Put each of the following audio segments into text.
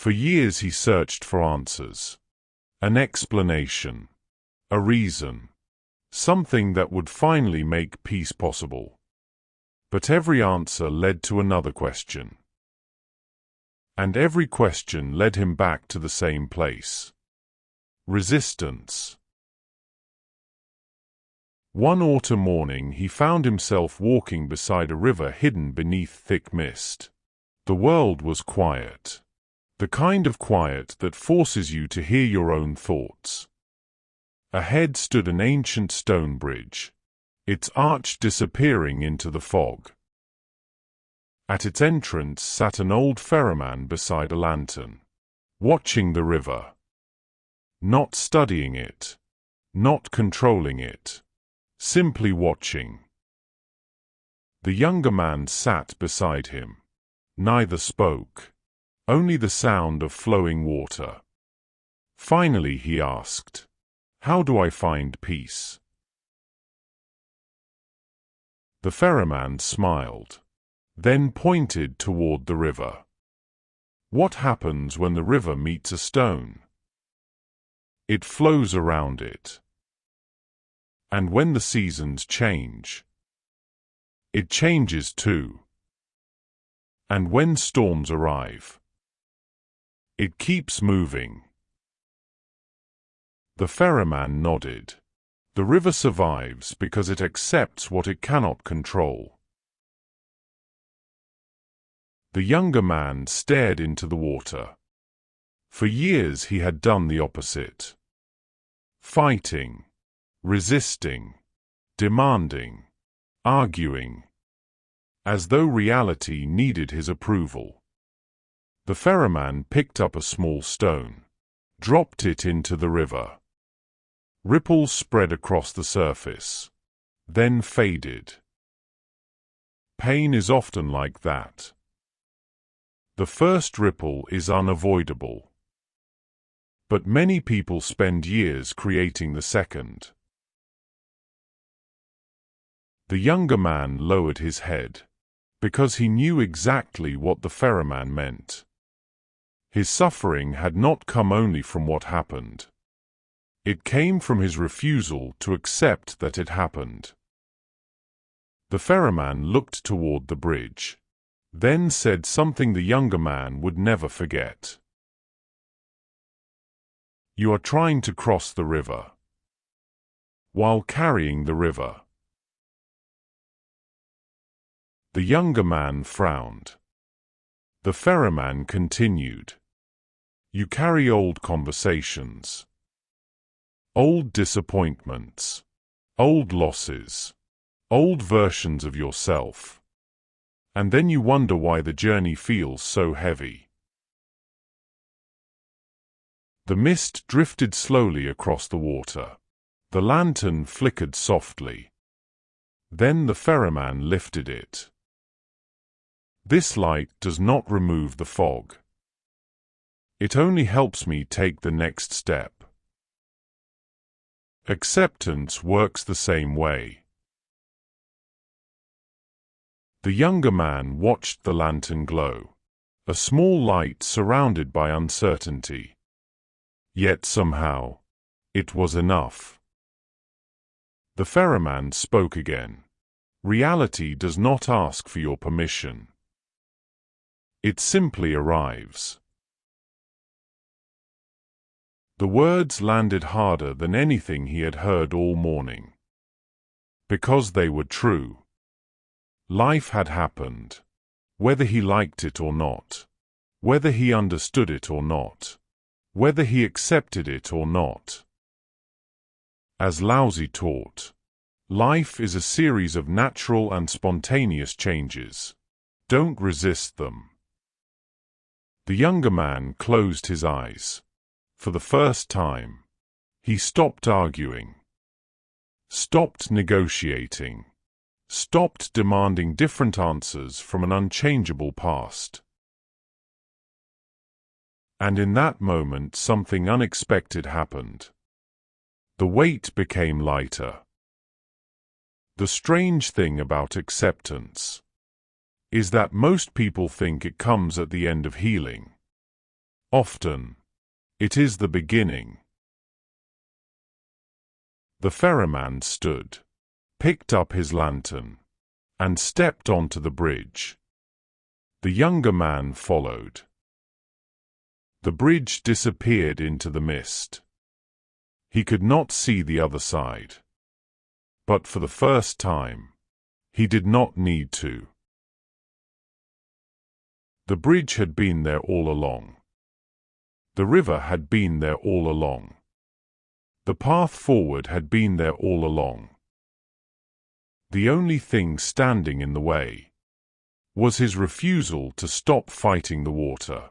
For years he searched for answers. An explanation. A reason. Something that would finally make peace possible. But every answer led to another question. And every question led him back to the same place. Resistance. One autumn morning he found himself walking beside a river hidden beneath thick mist. The world was quiet. The kind of quiet that forces you to hear your own thoughts. Ahead stood an ancient stone bridge, its arch disappearing into the fog. At its entrance sat an old ferryman beside a lantern, watching the river. Not studying it, not controlling it, simply watching. The younger man sat beside him. Neither spoke, only the sound of flowing water. Finally he asked, "How do I find peace?" The ferryman smiled, then pointed toward the river. What happens when the river meets a stone? It flows around it. And when the seasons change, it changes too. And when storms arrive, it keeps moving. The ferryman nodded. The river survives because it accepts what it cannot control. The younger man stared into the water. For years he had done the opposite. Fighting, resisting, demanding, arguing, as though reality needed his approval. The ferryman picked up a small stone, dropped it into the river. Ripples spread across the surface, then faded. Pain is often like that. The first ripple is unavoidable. But many people spend years creating the second. The younger man lowered his head, because he knew exactly what the ferryman meant. His suffering had not come only from what happened. It came from his refusal to accept that it happened. The ferryman looked toward the bridge, then said something the younger man would never forget. "You are trying to cross the river, while carrying the river." The younger man frowned. The ferryman continued. "You carry old conversations, old disappointments, old losses, old versions of yourself. And then you wonder why the journey feels so heavy." The mist drifted slowly across the water. The lantern flickered softly. Then the ferryman lifted it. "This light does not remove the fog. It only helps me take the next step." Acceptance works the same way. The younger man watched the lantern glow, a small light surrounded by uncertainty. Yet somehow, it was enough. The ferryman spoke again. "Reality does not ask for your permission. It simply arrives." The words landed harder than anything he had heard all morning. Because they were true. Life had happened, whether he liked it or not, whether he understood it or not, whether he accepted it or not. As Laozi taught, life is a series of natural and spontaneous changes. Don't resist them. The younger man closed his eyes. For the first time, he stopped arguing, stopped negotiating, stopped demanding different answers from an unchangeable past. And in that moment something unexpected happened. The weight became lighter. The strange thing about acceptance is that most people think it comes at the end of healing. Often, it is the beginning. The ferryman stood, picked up his lantern, and stepped onto the bridge. The younger man followed. The bridge disappeared into the mist. He could not see the other side. But for the first time, he did not need to. The bridge had been there all along. The river had been there all along. The path forward had been there all along. The only thing standing in the way was his refusal to stop fighting the water.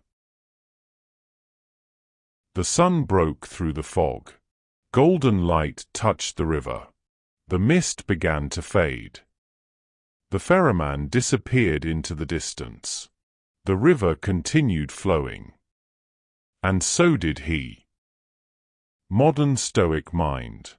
The sun broke through the fog. Golden light touched the river. The mist began to fade. The ferryman disappeared into the distance. The river continued flowing. And so did he. Modern Stoic mind.